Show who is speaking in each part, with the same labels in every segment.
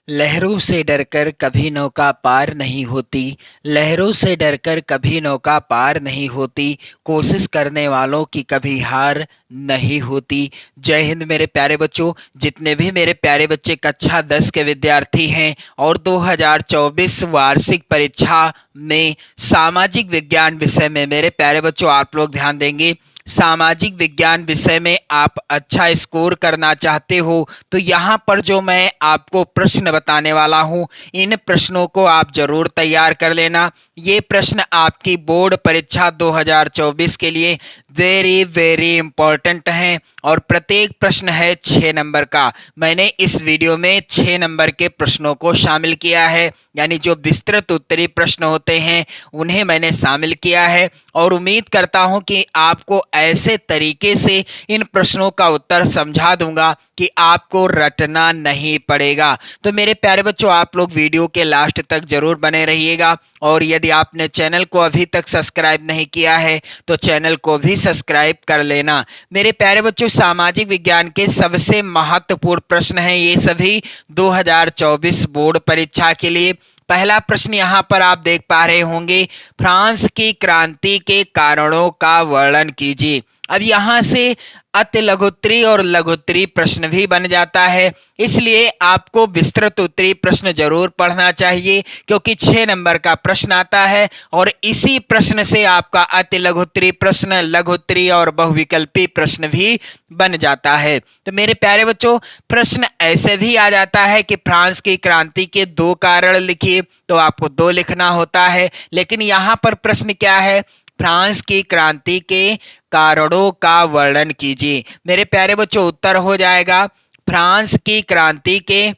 Speaker 1: लहरों से डरकर कभी नौका पार नहीं होती। लहरों से डरकर कभी नौका पार नहीं होती। कोशिश करने वालों की कभी हार नहीं होती। जय हिंद मेरे प्यारे बच्चों। जितने भी मेरे प्यारे बच्चे कक्षा 10 के विद्यार्थी हैं और 2024 वार्षिक परीक्षा में सामाजिक विज्ञान विषय में मेरे प्यारे बच्चों आप लोग ध्यान देंगे। सामाजिक विज्ञान विषय में आप अच्छा स्कोर करना चाहते हो तो यहाँ पर जो मैं आपको प्रश्न बताने वाला हूँ, इन प्रश्नों को आप जरूर तैयार कर लेना। ये प्रश्न आपकी बोर्ड परीक्षा 2024 के लिए वेरी वेरी इंपॉर्टेंट हैं और प्रत्येक प्रश्न है 6 नंबर का। मैंने इस वीडियो में 6 नंबर के प्रश्नों को शामिल किया है, यानी जो विस्तृत उत्तरीय प्रश्न होते हैं उन्हें मैंने शामिल किया है और उम्मीद करता हूं कि आपको ऐसे तरीके से इन प्रश्नों का उत्तर समझा दूंगा कि आपको रटना नहीं पड़ेगा। तो मेरे प्यारे बच्चों आप लोग वीडियो के लास्ट तक जरूर बने रहिएगा और यदि आपने चैनल को अभी तक सब्सक्राइब नहीं किया है तो चैनल को भी सब्सक्राइब कर लेना। मेरे प्यारे बच्चों सामाजिक विज्ञान के सबसे महत्वपूर्ण प्रश्न हैं ये सभी 2024 बोर्ड परीक्षा के लिए। पहला प्रश्न यहाँ पर आप देख पा रहे होंगे, फ्रांस की क्रांति के कारणों का वर्णन कीजिए। अब यहाँ से अति लघुत्तरी और लघुत्तरी प्रश्न भी बन जाता है, इसलिए आपको विस्तृत उत्तरीय प्रश्न जरूर पढ़ना चाहिए क्योंकि 6 नंबर का प्रश्न आता है और इसी प्रश्न से आपका अति लघुत्तरी प्रश्न, लघुत्तरी और बहुविकल्पी प्रश्न भी बन जाता है। तो मेरे प्यारे बच्चों प्रश्न ऐसे भी आ जाता है कि फ्रांस की क्रांति के 2 कारण लिखिए, तो आपको 2 लिखना होता है, लेकिन यहाँ पर प्रश्न क्या है, फ्रांस की क्रांति के कारणों का वर्णन कीजिए। मेरे प्यारे बच्चों उत्तर हो जाएगा फ्रांस की क्रांति के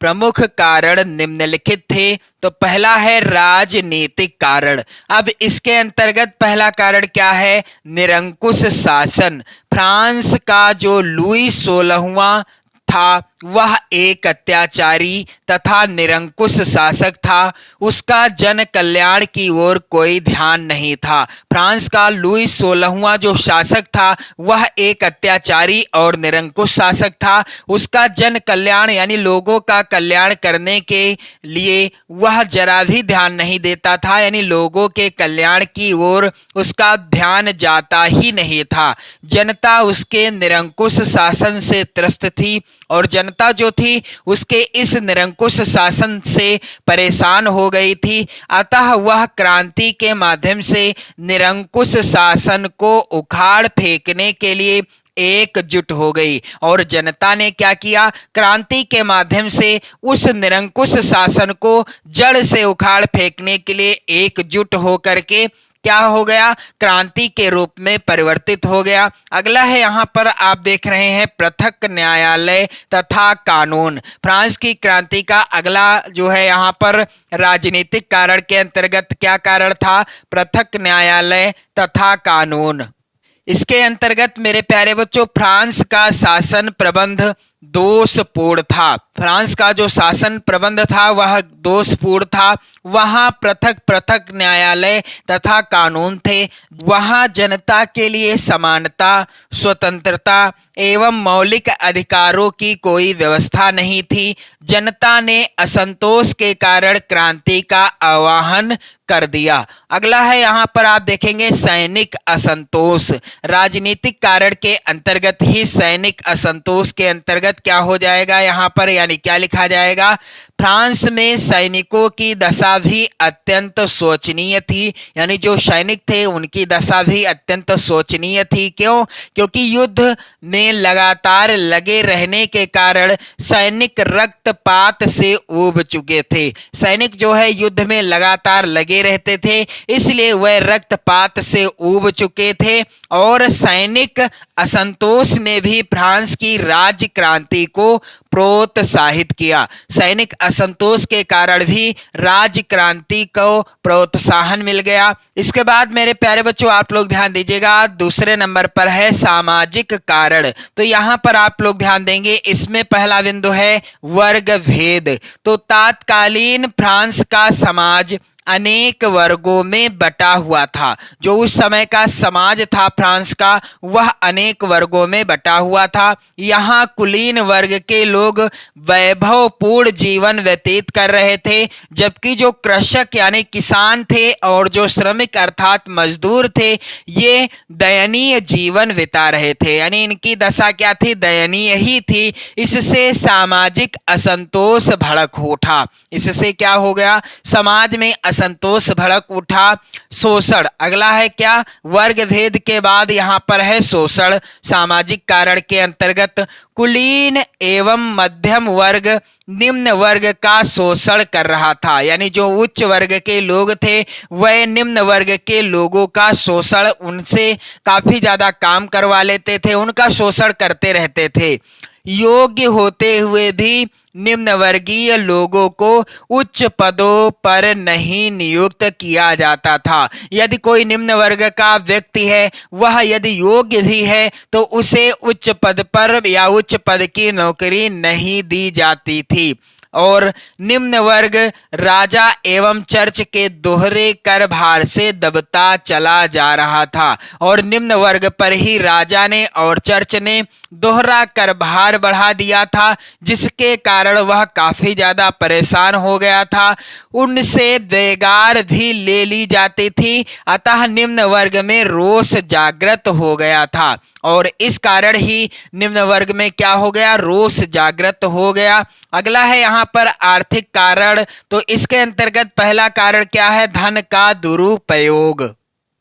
Speaker 1: प्रमुख कारण निम्नलिखित थे। तो पहला है राजनीतिक कारण। अब इसके अंतर्गत पहला कारण क्या है, निरंकुश शासन। फ्रांस का जो लुई 16वां था वह एक अत्याचारी तथा निरंकुश शासक था, उसका जन कल्याण की ओर कोई ध्यान नहीं था। फ्रांस का लुई 16वां जो शासक था वह एक अत्याचारी और निरंकुश शासक था, उसका जन कल्याण यानी लोगों का कल्याण करने के लिए वह जरा भी ध्यान नहीं देता था, यानी लोगों के कल्याण की ओर उसका ध्यान जाता ही नहीं था। जनता उसके निरंकुश शासन से त्रस्त थी और जनता जो थी उसके इस निरंकुश शासन से परेशान हो गई थी, अतः वह क्रांति के माध्यम से निरंकुश शासन को उखाड़ फेंकने के लिए एकजुट हो गई और जनता ने क्या किया, क्रांति के माध्यम से उस निरंकुश शासन को जड़ से उखाड़ फेंकने के लिए एकजुट होकर के क्या हो गया, क्रांति के रूप में परिवर्तित हो गया। अगला है यहाँ पर आप देख रहे हैं पृथक न्यायालय तथा कानून। फ्रांस की क्रांति का अगला जो है यहाँ पर राजनीतिक कारण के अंतर्गत क्या कारण था, पृथक न्यायालय तथा कानून। इसके अंतर्गत मेरे प्यारे बच्चों फ्रांस का शासन प्रबंध दोषपूर्ण था। फ्रांस का जो शासन प्रबंध था वह दोषपूर्ण था। वहां पृथक पृथक न्यायालय तथा कानून थे। वहां जनता के लिए समानता, स्वतंत्रता एवं मौलिक अधिकारों की कोई व्यवस्था नहीं थी। जनता ने असंतोष के कारण क्रांति का आह्वान कर दिया। अगला है यहाँ पर आप देखेंगे सैनिक असंतोष। राजनीतिक कारण के अंतर्गत ही सैनिक असंतोष के अंतर्गत क्या हो जाएगा यहाँ पर, यानी क्या लिखा जाएगा, फ्रांस में सैनिकों की दशा भी अत्यंत शोचनीय थी। यानी जो सैनिक थे उनकी दशा भी अत्यंत शोचनीय थी। क्यों? क्योंकि युद्ध में लगातार लगे रहने के कारण सैनिक रक्तपात से ऊब चुके थे। सैनिक जो है युद्ध में लगातार लगे रहते थे, इसलिए वह रक्तपात से ऊब चुके थे और सैनिक असंतोष ने भी फ्रांस की राज्य क्रांति को प्रोत्साहित किया। सैनिक असंतोष के कारण भी राज्य क्रांति को प्रोत्साहन मिल गया। इसके बाद मेरे प्यारे बच्चों आप लोग ध्यान दीजिएगा, दूसरे नंबर पर है सामाजिक कारण। तो यहाँ पर आप लोग ध्यान देंगे, इसमें पहला बिंदु है वर्ग भेद। तो तत्कालीन फ्रांस का समाज अनेक वर्गों में बटा हुआ था। जो उस समय का समाज था फ्रांस का, वह अनेक वर्गों में बटा हुआ था। यहाँ कुलीन वर्ग के लोग वैभवपूर्ण जीवन व्यतीत कर रहे थे, जबकि जो कृषक यानी किसान थे और जो श्रमिक अर्थात मजदूर थे, ये दयनीय जीवन बिता रहे थे। यानी इनकी दशा क्या थी? दयनीय ही थी। इससे सामाजिक असंतोष भड़क उठा। इससे क्या हो गया? समाज में असंतोष भड़क उठा। शोषण, अगला है क्या? वर्ग भेद के बाद यहाँ पर है शोषण। सामाजिक कारण के अंतर्गत कुलीन एवं मध्यम वर्ग निम्न वर्ग का शोषण कर रहा था। यानी जो उच्च वर्ग के लोग थे वह निम्न वर्ग के लोगों का शोषण, उनसे काफी ज्यादा काम करवा लेते थे, उनका शोषण करते रहते थे। योग्य होते हुए भी निम्न वर्गीय लोगों को उच्च पदों पर नहीं नियुक्त किया जाता था। यदि कोई निम्न वर्ग का व्यक्ति है, वह यदि योग्य भी है, तो उसे उच्च पद पर या उच्च पद की नौकरी नहीं दी जाती थी। और निम्न वर्ग राजा एवं चर्च के दोहरे कर भार से दबता चला जा रहा था। और निम्न वर्ग पर ही राजा ने और चर्च ने दोहरा कर भार बढ़ा दिया था, जिसके कारण वह काफी ज्यादा परेशान हो गया था। उनसे बेगार भी ले ली जाती थी, अतः निम्न वर्ग में रोष जागृत हो गया था। और इस कारण ही निम्न वर्ग में क्या हो गया? रोष जागृत हो गया। अगला है यहाँ पर आर्थिक कारण। तो इसके अंतर्गत पहला कारण क्या है? धन का दुरुपयोग।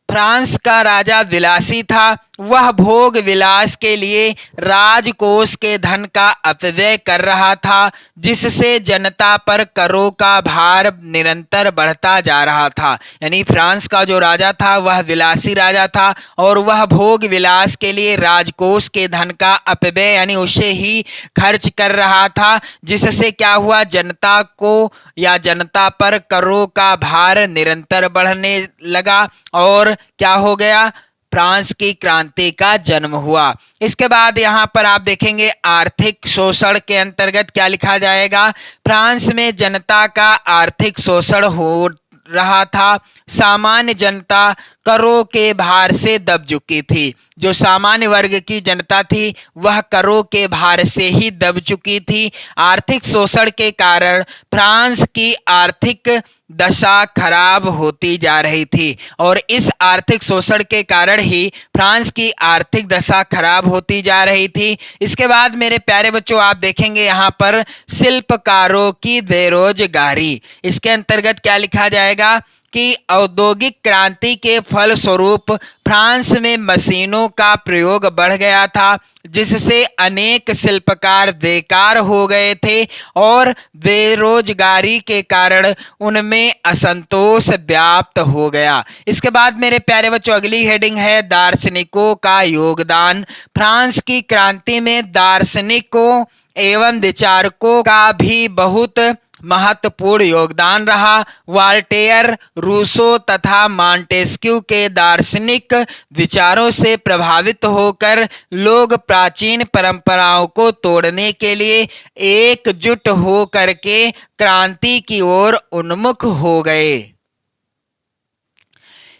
Speaker 1: फ्रांस का राजा विलासी था। वह भोग विलास के लिए राजकोष के धन का अपव्यय कर रहा था, जिससे जनता पर करों का भार निरंतर बढ़ता जा रहा था। यानी फ्रांस का जो राजा था वह विलासी राजा था और वह भोग विलास के लिए राजकोष के धन का अपव्यय यानी उसे ही खर्च कर रहा था, जिससे क्या हुआ? जनता को या जनता पर करों का भार निरंतर बढ़ने लगा और क्या हो गया? फ्रांस की क्रांति का जन्म हुआ। इसके बाद यहाँ पर आप देखेंगे आर्थिक शोषण के अंतर्गत क्या लिखा जाएगा? फ्रांस में जनता का आर्थिक शोषण हो रहा था। सामान्य जनता करों के भार से दब चुकी थी। जो सामान्य वर्ग की जनता थी वह करों के भार से ही दब चुकी थी। आर्थिक शोषण के कारण फ्रांस की आर्थिक दशा खराब होती जा रही थी और इस आर्थिक शोषण के कारण ही फ्रांस की आर्थिक दशा खराब होती जा रही थी। इसके बाद मेरे प्यारे बच्चों आप देखेंगे यहाँ पर शिल्पकारों की बेरोजगारी। इसके अंतर्गत क्या लिखा जाएगा कि औद्योगिक क्रांति के फलस्वरूप फ्रांस में मशीनों का प्रयोग बढ़ गया था, जिससे अनेक शिल्पकार बेकार हो गए थे और बेरोजगारी के कारण उनमें असंतोष व्याप्त हो गया। इसके बाद मेरे प्यारे बच्चों अगली हेडिंग है दार्शनिकों का योगदान। फ्रांस की क्रांति में दार्शनिकों एवं विचारकों का भी बहुत महत्वपूर्ण योगदान रहा। वाल्टेयर, रूसो तथा मॉन्टेस्क्यू के दार्शनिक विचारों से प्रभावित होकर लोग प्राचीन परंपराओं को तोड़ने के लिए एकजुट हो करके क्रांति की ओर उन्मुख हो गए।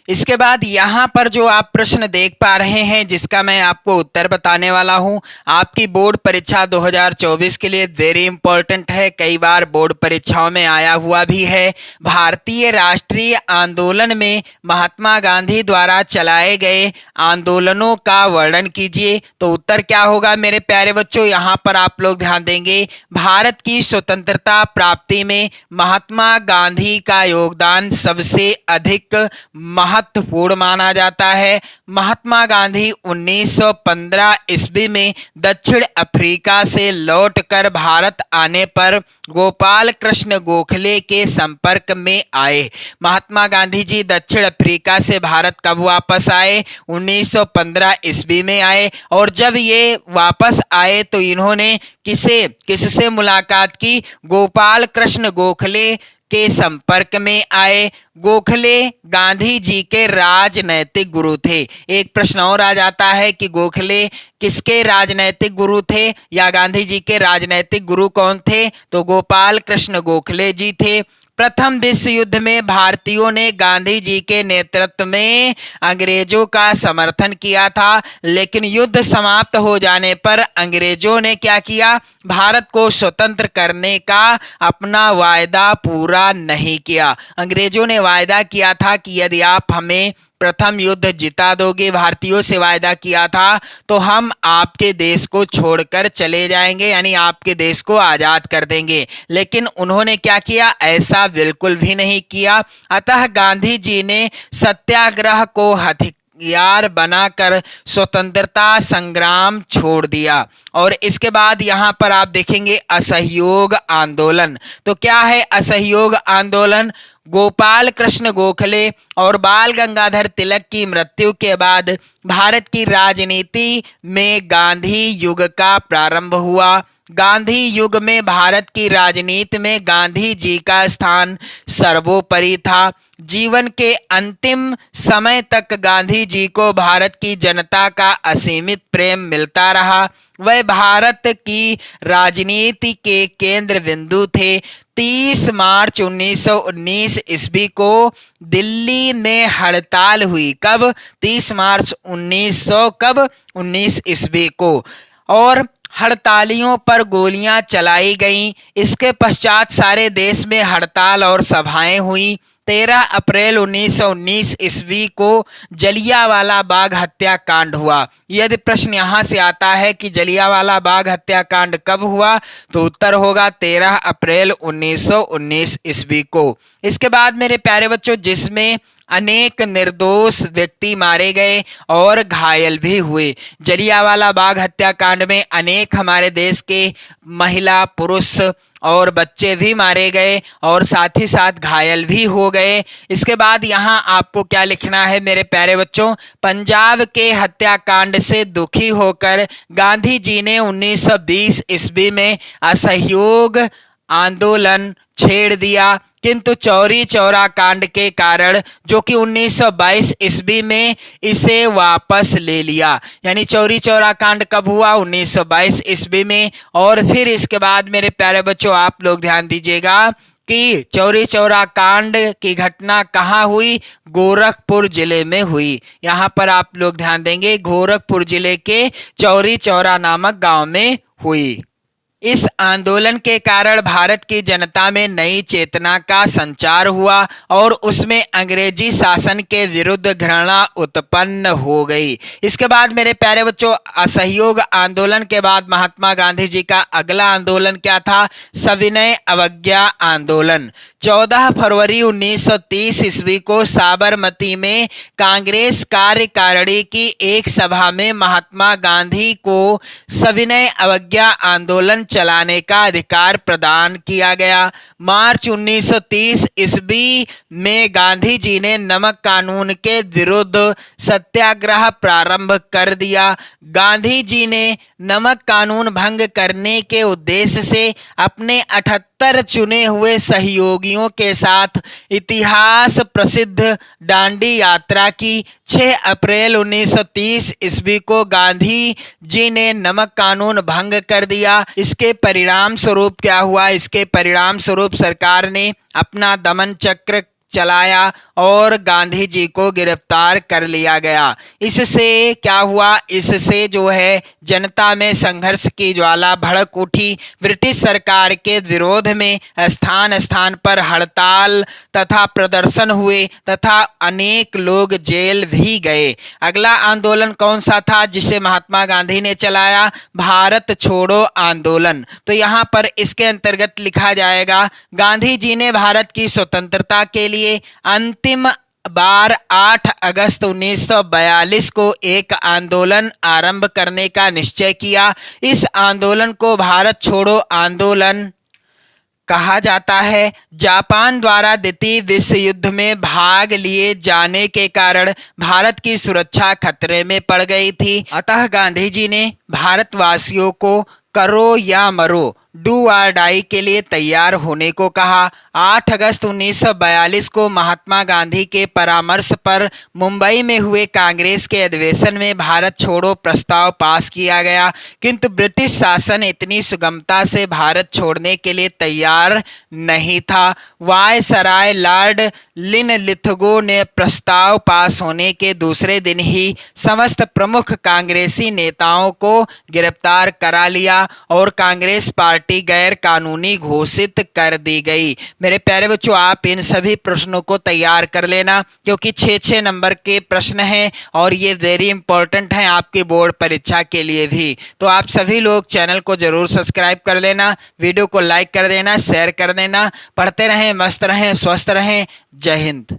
Speaker 1: इसके बाद यहाँ पर जो आप प्रश्न देख पा रहे हैं जिसका मैं आपको उत्तर बताने वाला हूँ, आपकी बोर्ड परीक्षा 2024 के लिए वेरी इंपॉर्टेंट है, कई बार बोर्ड परीक्षाओं में आया हुआ भी है। भारतीय राष्ट्रीय आंदोलन में महात्मा गांधी द्वारा चलाए गए आंदोलनों का वर्णन कीजिए। तो उत्तर क्या होगा मेरे प्यारे बच्चों? यहाँ पर आप लोग ध्यान देंगे, भारत की स्वतंत्रता प्राप्ति में महात्मा गांधी का योगदान सबसे अधिक महत्वपूर्ण माना जाता है। महात्मा गांधी 1915 ईस्वी में दक्षिण अफ्रीका से लौटकर भारत आने पर गोपाल कृष्ण गोखले के संपर्क में आए। महात्मा गांधी जी दक्षिण अफ्रीका से भारत कब वापस आए? 1915 ईस्वी में आए। और जब ये वापस आए तो इन्होंने किससे मुलाकात की? गोपाल कृष्ण गोखले के संपर्क में आए। गोखले गांधी जी के राजनैतिक गुरु थे। एक प्रश्न और आ जाता है कि गोखले किसके राजनैतिक गुरु थे या गांधी जी के राजनैतिक गुरु कौन थे? तो गोपाल कृष्ण गोखले जी थे। प्रथम विश्व युद्ध में भारतीयों ने गांधी जी के नेतृत्व में अंग्रेजों का समर्थन किया था, लेकिन युद्ध समाप्त हो जाने पर अंग्रेजों ने क्या किया? भारत को स्वतंत्र करने का अपना वायदा पूरा नहीं किया। अंग्रेजों ने वायदा किया था कि यदि आप हमें प्रथम युद्ध जिता दोगे, भारतीयों से वायदा किया था, तो हम आपके देश को छोड़कर चले जाएंगे, यानी आपके देश को आजाद कर देंगे। लेकिन उन्होंने क्या किया? ऐसा बिल्कुल भी नहीं किया। अतः गांधी जी ने सत्याग्रह को हथियार बनाकर स्वतंत्रता संग्राम छोड़ दिया। और इसके बाद यहाँ पर आप देखेंगे असहयोग आंदोलन। तो क्या है असहयोग आंदोलन? गोपाल कृष्ण गोखले और बाल गंगाधर तिलक की मृत्यु के बाद भारत की राजनीति में गांधी युग का प्रारंभ हुआ। गांधी युग में भारत की राजनीति में गांधी जी का स्थान सर्वोपरि था। जीवन के अंतिम समय तक गांधी जी को भारत की जनता का असीमित प्रेम मिलता रहा। वह भारत की राजनीति के केंद्र बिंदु थे। 30 मार्च 1919 ईस्वी को दिल्ली में हड़ताल हुई। कब? 30 मार्च 1919 ईस्वी को। और हड़तालियों पर गोलियां चलाई गईं। इसके पश्चात सारे देश में हड़ताल और सभाएं हुई। 13 अप्रैल 1919 ईस्वी को जलियांवाला बाग हत्याकांड हुआ। यदि प्रश्न यहाँ से आता है कि जलियांवाला बाग हत्याकांड कब हुआ, तो उत्तर होगा 13 अप्रैल 1919 ईस्वी को। इसके बाद मेरे प्यारे बच्चों, जिसमें अनेक निर्दोष व्यक्ति मारे गए और घायल भी हुए। जलियांवाला बाग हत्याकांड में अनेक हमारे देश के महिला, पुरुष और बच्चे भी मारे गए और साथ ही साथ घायल भी हो गए। इसके बाद यहाँ आपको क्या लिखना है मेरे प्यारे बच्चों? पंजाब के हत्याकांड से दुखी होकर गांधी जी ने 1920 ईस्वी में असहयोग आंदोलन छेड़ दिया, किंतु चौरी चौरा कांड के कारण, जो कि 1922 ईस्वी में, इसे वापस ले लिया। यानी चौरी चौरा कांड कब हुआ? 1922 ईस्वी में। और फिर इसके बाद मेरे प्यारे बच्चों आप लोग ध्यान दीजिएगा कि चौरी चौरा कांड की घटना कहाँ हुई? गोरखपुर जिले में हुई। यहाँ पर आप लोग ध्यान देंगे, गोरखपुर जिले के चौरी चौरा नामक गांव में हुई। इस आंदोलन के कारण भारत की जनता में नई चेतना का संचार हुआ और उसमें अंग्रेजी शासन के विरुद्ध घृणा उत्पन्न हो गई। इसके बाद मेरे प्यारे बच्चों, असहयोग आंदोलन के बाद महात्मा गांधी जी का अगला आंदोलन क्या था? सविनय अवज्ञा आंदोलन। 14 फरवरी 1930 ईस्वी को साबरमती में कांग्रेस कार्यकारिणी की एक सभा में महात्मा गांधी को सविनय अवज्ञा आंदोलन चलाने का अधिकार प्रदान किया गया। मार्च 1930 ईस्वी में गांधी जी ने नमक कानून के विरुद्ध सत्याग्रह प्रारंभ कर दिया। गांधी जी ने नमक कानून भंग करने के उद्देश्य से अपने 78 चुने हुए सहयोगियों के साथ इतिहास प्रसिद्ध दांडी यात्रा की। 6 अप्रैल 1930 ईस्वी को गांधी जी ने नमक कानून भंग कर दिया। इसके परिणाम स्वरूप क्या हुआ? इसके परिणाम स्वरूप सरकार ने अपना दमन चक्र चलाया और गांधी जी को गिरफ्तार कर लिया गया। इससे क्या हुआ? इससे जो है जनता में संघर्ष की ज्वाला भड़क उठी। ब्रिटिश सरकार के विरोध में स्थान स्थान पर हड़ताल तथा प्रदर्शन हुए तथा अनेक लोग जेल भी गए। अगला आंदोलन कौन सा था जिसे महात्मा गांधी ने चलाया? भारत छोड़ो आंदोलन। तो यहाँ पर इसके अंतर्गत लिखा जाएगा, गांधी जी ने भारत की स्वतंत्रता के लिए अंतिम बार 8 अगस्त 1942 को एक आंदोलन आरंभ करने का निश्चय किया। इस आंदोलन को भारत छोड़ो आंदोलन कहा जाता है। जापान द्वारा द्वितीय विश्व युद्ध में भाग लिए जाने के कारण भारत की सुरक्षा खतरे में पड़ गई थी। अतः गांधी जी ने भारतवासियों को करो या मरो, डू और डाई के लिए तैयार होने को कहा। 8 अगस्त 1942 को महात्मा गांधी के परामर्श पर मुंबई में हुए कांग्रेस के अधिवेशन में भारत छोड़ो प्रस्ताव पास किया गया, किंतु ब्रिटिश शासन इतनी सुगमता से भारत छोड़ने के लिए तैयार नहीं था। वायसराय लॉर्ड लिनलिथगो ने प्रस्ताव पास होने के दूसरे दिन ही समस्त प्रमुख कांग्रेसी नेताओं को गिरफ्तार करा लिया और कांग्रेस पार्टी गैर कानूनी घोषित कर दी गई। मेरे प्यारे बच्चों, आप इन सभी प्रश्नों को तैयार कर लेना, क्योंकि 6-6 नंबर के प्रश्न हैं और ये वेरी इंपॉर्टेंट हैं आपके बोर्ड परीक्षा के लिए भी। तो आप सभी लोग चैनल को जरूर सब्सक्राइब कर लेना, वीडियो को लाइक कर देना, शेयर कर देना। पढ़ते रहें, मस्त रहें, स्वस्थ रहें। जय हिंद।